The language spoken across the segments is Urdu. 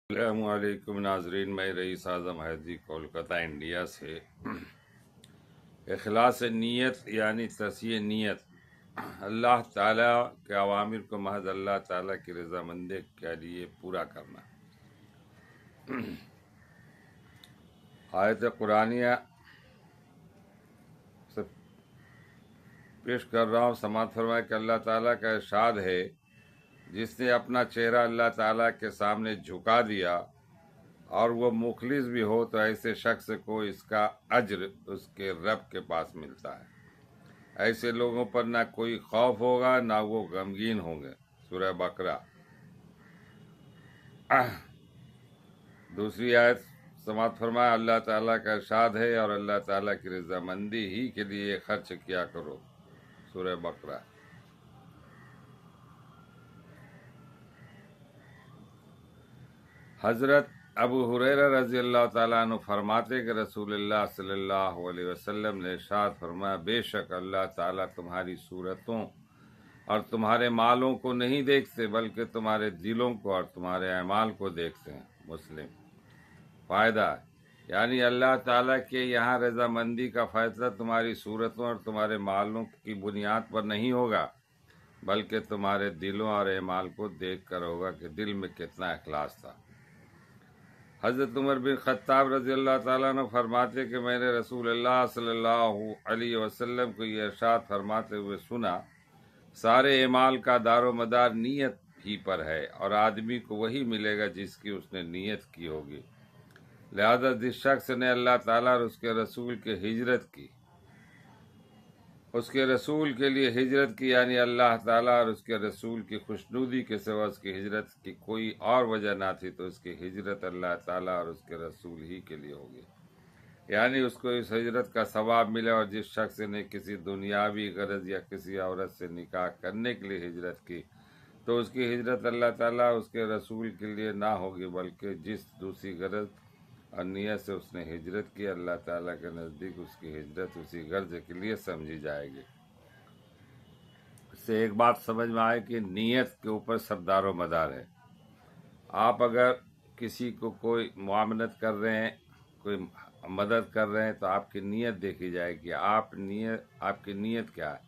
السلام علیکم ناظرین، میں رئیس اعظم حیدری کولکتہ انڈیا سے۔ اخلاص نیت یعنی تصحیح نیت، اللہ تعالیٰ کے اوامر کو محض اللہ تعالیٰ کی رضامندی کے لیے پورا کرنا۔ آیت قرآنیہ سے پیش کر رہا ہوں، سماعت فرمائے کہ اللہ تعالیٰ کا ارشاد ہے، جس نے اپنا چہرہ اللہ تعالیٰ کے سامنے جھکا دیا اور وہ مخلص بھی ہو تو ایسے شخص کو اس کا اجر اس کے رب کے پاس ملتا ہے۔ ایسے لوگوں پر نہ کوئی خوف ہوگا نہ وہ غمگین ہوں گے۔ سورہ بقرہ۔ دوسری آیت سماعت فرمایا، اللہ تعالیٰ کا ارشاد ہے اور اللہ تعالیٰ کی رضامندی ہی کے لیے خرچ کیا کرو۔ سورہ بقرہ۔ حضرت ابو ہریرہ رضی اللہ تعالیٰ عنہ فرماتے کہ رسول اللہ صلی اللہ علیہ وسلم نے ارشاد فرمایا، بے شک اللہ تعالیٰ تمہاری صورتوں اور تمہارے مالوں کو نہیں دیکھتے بلکہ تمہارے دلوں کو اور تمہارے اعمال کو دیکھتے ہیں۔ مسلم۔ فائدہ یعنی اللہ تعالیٰ کے یہاں رضامندی کا فیصلہ تمہاری صورتوں اور تمہارے مالوں کی بنیاد پر نہیں ہوگا بلکہ تمہارے دلوں اور اعمال کو دیکھ کر ہوگا کہ دل میں کتنا اخلاص تھا۔ حضرت عمر بن خطاب رضی اللہ تعالیٰ عنہ فرماتے کہ میں نے رسول اللہ صلی اللہ علیہ وسلم کو یہ ارشاد فرماتے ہوئے سنا، سارے اعمال کا دار و مدار نیت ہی پر ہے اور آدمی کو وہی ملے گا جس کی اس نے نیت کی ہوگی۔ لہذا جس شخص نے اللہ تعالیٰ اور اس کے رسول کے ہجرت کی، اس کے رسول کے لیے ہجرت کی، یعنی اللہ تعالیٰ اور اس کے رسول کی خوشنودی کے سوا اس کی ہجرت کی کوئی اور وجہ نہ تھی تو اس کی ہجرت اللہ تعالیٰ اور اس کے رسول ہی کے لیے ہوگی، یعنی اس کو اس ہجرت کا ثواب ملے۔ اور جس شخص نے کسی دنیاوی غرض یا کسی عورت سے نکاح کرنے کے لیے ہجرت کی تو اس کی ہجرت اللہ تعالیٰ اور اس کے رسول کے لیے نہ ہوگی بلکہ جس دوسری غرض اور نیت سے اس نے ہجرت کی، اللہ تعالیٰ کے نزدیک اس کی ہجرت اسی غرض کے لیے سمجھی جائے گی۔ اس سے ایک بات سمجھ میں آئے کہ نیت کے اوپر سب دار و مدار ہے۔ آپ اگر کسی کو کوئی معاملت کر رہے ہیں، کوئی مدد کر رہے ہیں تو آپ کی نیت دیکھی جائے گی۔ آپ کی نیت کیا ہے؟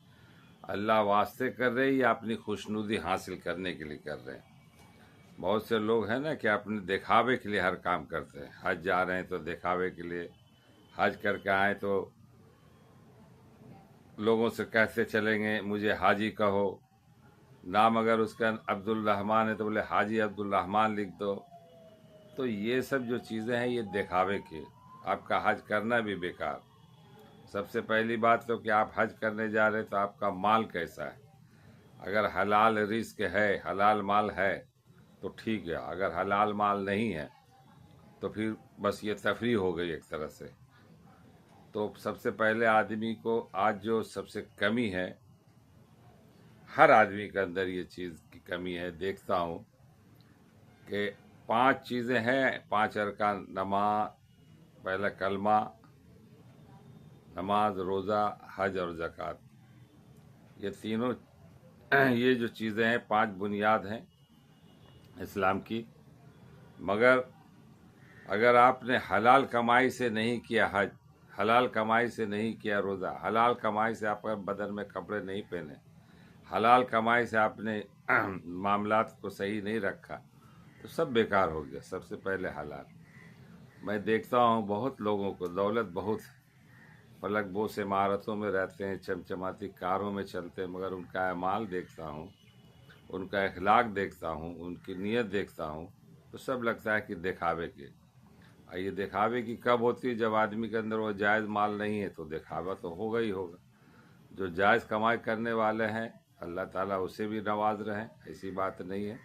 اللہ واسطے کر رہے ہیں یا اپنی خوشنودی حاصل کرنے کے لیے کر رہے ہیں؟ بہت سے لوگ ہیں نا کہ اپنے دکھاوے کے لیے ہر کام کرتے ہیں۔ حج جا رہے ہیں تو دکھاوے کے لیے، حج کر کے آئیں تو لوگوں سے کہتے چلیں گے مجھے حاجی کہو، نام اگر اس کا عبد الرحمن ہے تو بولے حاجی عبد الرحمن لکھ دو۔ تو یہ سب جو چیزیں ہیں یہ دکھاوے کے، آپ کا حج کرنا بھی بیکار۔ سب سے پہلی بات تو کہ آپ حج کرنے جا رہے تو آپ کا مال کیسا ہے؟ اگر حلال رزق ہے، حلال مال ہے تو ٹھیک ہے، اگر حلال مال نہیں ہے تو پھر بس یہ تفریح ہو گئی ایک طرح سے۔ تو سب سے پہلے آدمی کو آج جو سب سے کمی ہے، ہر آدمی کے اندر یہ چیز کی کمی ہے، دیکھتا ہوں کہ 5 چیزیں ہیں، 5 ارکان، نماز، پہلا کلمہ، نماز، روزہ، حج اور زکوٰۃ۔ یہ تینوں یہ جو چیزیں ہیں 5 بنیاد ہیں اسلام کی، مگر اگر آپ نے حلال کمائی سے نہیں کیا حج، حلال کمائی سے نہیں کیا روزہ، حلال کمائی سے آپ بدن میں کپڑے نہیں پہنے، حلال کمائی سے آپ نے معاملات کو صحیح نہیں رکھا تو سب بیکار ہو گیا۔ سب سے پہلے حلال۔ میں دیکھتا ہوں بہت لوگوں کو دولت بہت، فلک بوس عمارتوں میں رہتے ہیں، چمچماتی کاروں میں چلتے ہیں، مگر ان کا اعمال دیکھتا ہوں، ان کا اخلاق دیکھتا ہوں، ان کی نیت دیکھتا ہوں تو سب لگتا ہے کہ دکھاوے کے۔ یہ دکھاوے کی کب ہوتی ہے؟ جب آدمی کے اندر وہ جائز مال نہیں ہے تو دکھاوا تو ہوگا ہی ہوگا۔ جو جائز کمائی کرنے والے ہیں اللہ تعالیٰ اسے بھی نواز رہے ہیں، ایسی بات نہیں ہے۔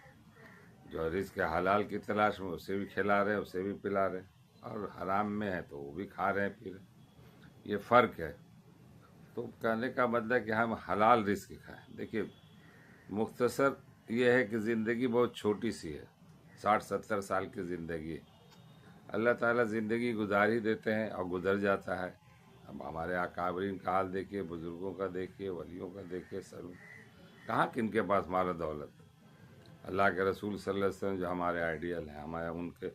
جو رزق حلال کی تلاش میں اسے بھی کھلا رہے ہیں، اسے بھی پلا رہے ہیں، اور حرام میں ہے تو وہ بھی کھا رہے ہیں، پی رہے ہیں۔ یہ فرق ہے۔ تو کہنے کا مطلب کہ ہم حلال رزق کھائیں۔ دیکھیے مختصر یہ ہے کہ زندگی بہت چھوٹی سی ہے، 60-70 سال کی زندگی ہے۔ اللہ تعالیٰ زندگی گزار ہی دیتے ہیں اور گزر جاتا ہے۔ اب ہمارے اکابرین کا حال دیکھیے، بزرگوں کا دیکھیے، ولیوں کا دیکھیے، سب کہاں کن کے پاس مال و دولت۔ اللہ کے رسول صلی اللہ علیہ وسلم جو ہمارے آئیڈیل ہیں، ہمارے ان کے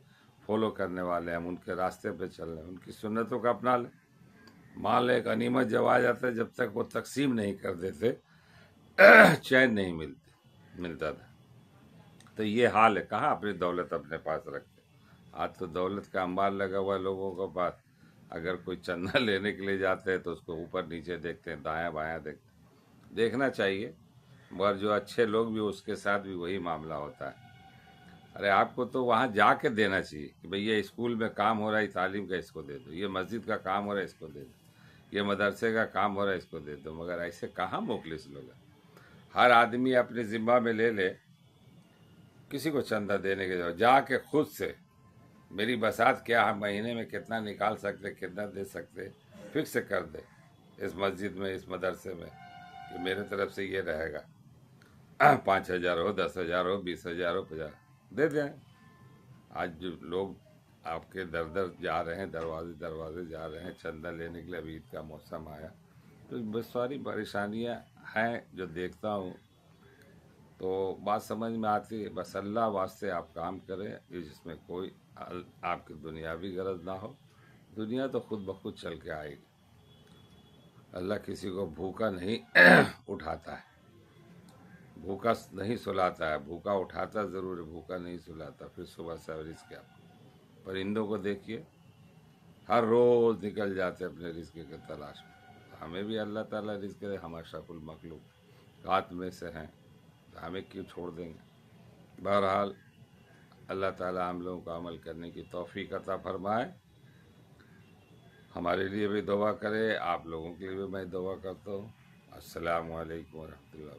فالو کرنے والے ہیں، ہم ان کے راستے پہ چل رہے ہیں، ان کی سنتوں کو اپنا لیں۔ مال ایک غنیمت جب آ جاتا ہے، جب تک وہ تقسیم نہیں کر دیتے چین نہیں ملتا تھا۔ تو یہ حال ہے، کہاں اپنی دولت اپنے پاس رکھتے۔ آج تو دولت کا انبار لگا ہوا ہے لوگوں کے پاس، اگر کوئی چندہ لینے کے لیے جاتے ہیں تو اس کو اوپر نیچے دیکھتے ہیں، دایاں بایاں دیکھتے ہیں۔ دیکھنا چاہیے، مگر جو اچھے لوگ بھی اس کے ساتھ بھی وہی معاملہ ہوتا ہے۔ ارے آپ کو تو وہاں جا کے دینا چاہیے کہ بھئی یہ اسکول میں کام ہو رہا ہے تعلیم کا، اس کو دے دو، یہ مسجد کا کام ہو رہا ہے اس کو دے دو، یہ مدرسے کا کام ہو رہا ہے اس کو دے دو۔ مگر ایسے کہاں مخلص لوگ ہیں؟ ہر آدمی اپنے ذمہ میں لے لے، کسی کو چندہ دینے کے جا کے خود سے میری بساط کیا ہے، مہینے میں کتنا نکال سکتے، کتنا دے سکتے، فکس کر دے اس مسجد میں، اس مدرسے میں، کہ میرے طرف سے یہ رہے گا، 5,000 ہو، 10,000 ہو، 20,000 ہو، 50 دے دیں۔ آج جو لوگ آپ کے در در جا رہے ہیں، دروازے دروازے جا رہے ہیں چندہ لینے کے لیے، ابھی عید کا موسم آیا تو بس ساری پریشانیاں ہیں جو دیکھتا ہوں، تو بات سمجھ میں آتی ہے۔ بس اللہ واسطے آپ کام کریں جس میں کوئی آپ کی دنیاوی غرض نہ ہو، دنیا تو خود بخود چل کے آئے گی۔ اللہ کسی کو بھوکا نہیں اٹھاتا ہے، بھوکا نہیں سلاتا ہے، بھوکا اٹھاتا ضرور ہے، بھوکا نہیں سلاتا۔ پھر صبح سے رزق کیا، پرندوں کو دیکھیے، ہر روز نکل جاتے اپنے رزق کی تلاش میں۔ ہمیں بھی اللہ تعالیٰ رزق دے، ہم اشرف المخلوقات میں سے ہیں، تو ہمیں کیوں چھوڑ دیں گے؟ بہرحال اللہ تعالیٰ ہم لوگوں کو عمل کرنے کی توفیق عطا فرمائے۔ ہمارے لیے بھی دعا کرے، آپ لوگوں کے لیے بھی میں دعا کرتا ہوں۔ السلام علیکم ورحمۃ اللہ۔